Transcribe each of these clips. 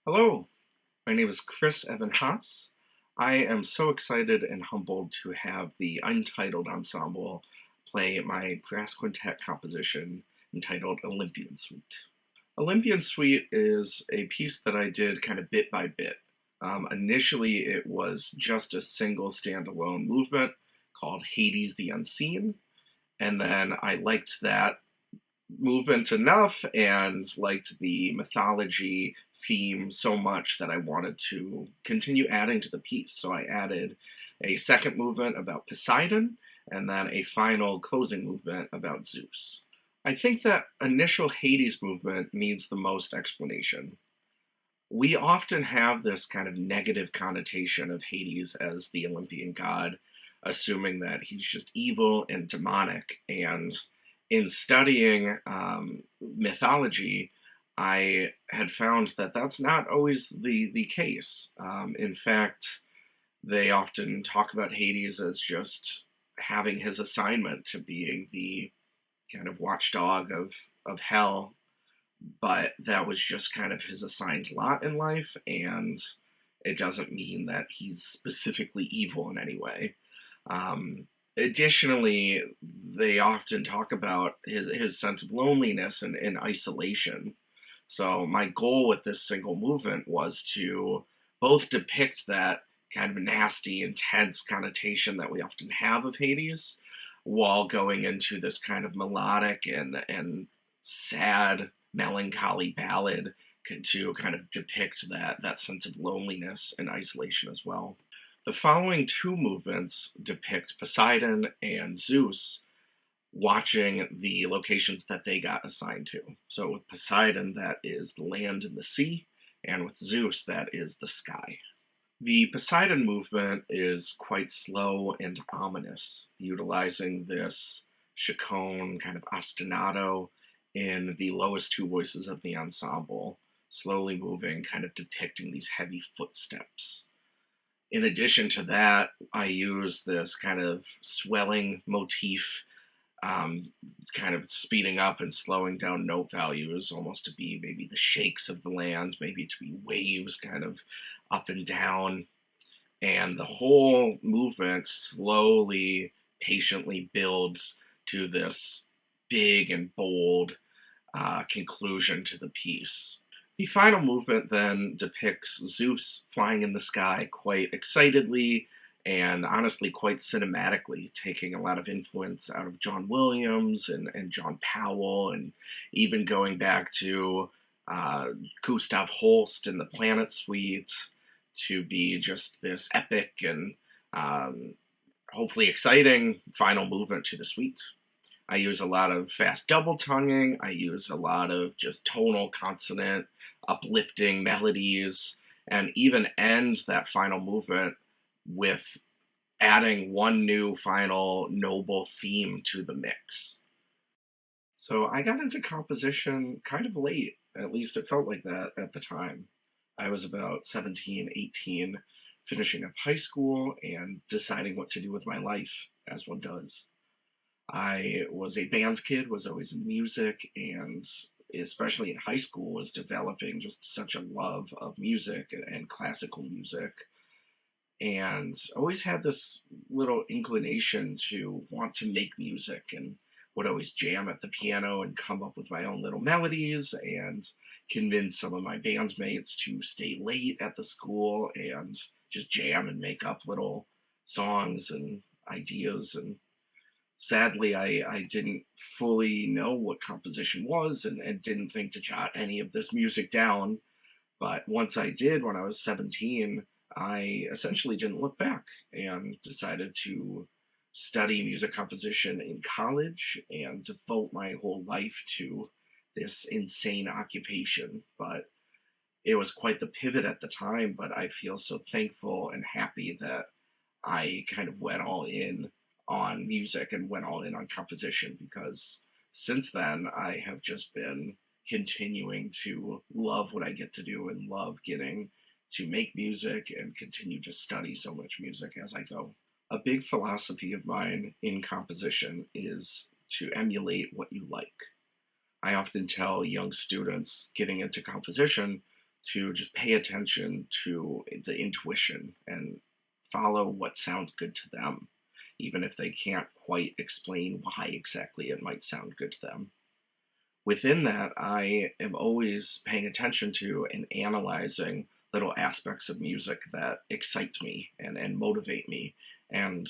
Hello, my name is Chris Evan Haas. I am so excited and humbled to have the Untitled Ensemble play my brass quintet composition entitled Olympian Suite. Olympian Suite is a piece that I did kind of bit by bit. Initially, it was just a single standalone movement called Hades the Unseen, and then I liked that movement enough and liked the mythology theme so much that I wanted to continue adding to the piece. So I added a second movement about Poseidon and then a final closing movement about Zeus. I think that initial Hades movement needs the most explanation. We often have this kind of negative connotation of Hades as the Olympian god, assuming that he's just evil and demonic. And in studying mythology, I had found that that's not always the case. In fact, they often talk about Hades as just having his assignment to being the kind of watchdog of hell, but that was just kind of his assigned lot in life, and it doesn't mean that he's specifically evil in any way. Additionally, they often talk about his sense of loneliness and isolation. So my goal with this single movement was to both depict that kind of nasty, intense connotation that we often have of Hades, while going into this kind of melodic and sad, melancholy ballad to kind of depict that sense of loneliness and isolation as well. The following two movements depict Poseidon and Zeus watching the locations that they got assigned to. So with Poseidon, that is the land and the sea, and with Zeus, that is the sky. The Poseidon movement is quite slow and ominous, utilizing this chaconne kind of ostinato in the lowest two voices of the ensemble, slowly moving, kind of depicting these heavy footsteps. In addition to that, I use this kind of swelling motif, kind of speeding up and slowing down note values, almost to be maybe the shakes of the land, maybe to be waves kind of up and down. And the whole movement slowly, patiently builds to this big and bold conclusion to the piece. The final movement then depicts Zeus flying in the sky quite excitedly and honestly quite cinematically, taking a lot of influence out of John Williams and John Powell, and even going back to Gustav Holst and the Planet Suite to be just this epic and hopefully exciting final movement to the suite. I use a lot of fast double tonguing. I use a lot of just tonal, consonant, uplifting melodies, and even end that final movement with adding one new final noble theme to the mix. So I got into composition kind of late, at least it felt like that at the time. I was about 17, 18, finishing up high school and deciding what to do with my life, as one does. I was a band kid, was always in music, and especially in high school was developing just such a love of music and classical music, and always had this little inclination to want to make music, and would always jam at the piano and come up with my own little melodies and convince some of my bandmates to stay late at the school and just jam and make up little songs and ideas. And sadly, I didn't fully know what composition was and didn't think to jot any of this music down. But once I did, when I was 17, I essentially didn't look back and decided to study music composition in college and devote my whole life to this insane occupation. But it was quite the pivot at the time, but I feel so thankful and happy that I kind of went all in on music and went all in on composition, because since then I have just been continuing to love what I get to do and love getting to make music and continue to study so much music as I go. A big philosophy of mine in composition is to emulate what you like. I often tell young students getting into composition to just pay attention to the intuition and follow what sounds good to them, even if they can't quite explain why exactly it might sound good to them. Within that, I am always paying attention to and analyzing little aspects of music that excite me and motivate me, and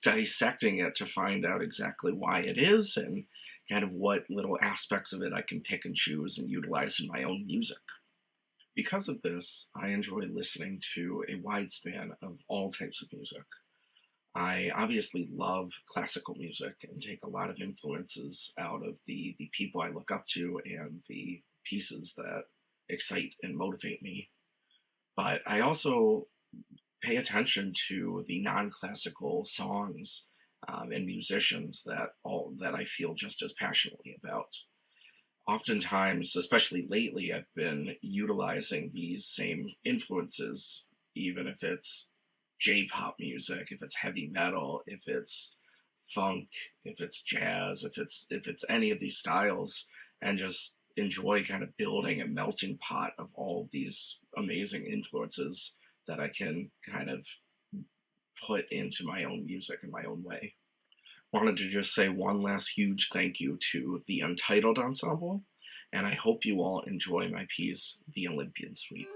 dissecting it to find out exactly why it is and kind of what little aspects of it I can pick and choose and utilize in my own music. Because of this, I enjoy listening to a wide span of all types of music. I obviously love classical music and take a lot of influences out of the people I look up to and the pieces that excite and motivate me. But I also pay attention to the non-classical songs and musicians that I feel just as passionately about. Oftentimes, especially lately, I've been utilizing these same influences, even if it's J-pop music, if it's heavy metal, if it's funk, if it's jazz, if it's any of these styles, and just enjoy kind of building a melting pot of all of these amazing influences that I can kind of put into my own music in my own way. Wanted to just say one last huge thank you to the Untitled Ensemble, and I hope you all enjoy my piece, The Olympian Suite.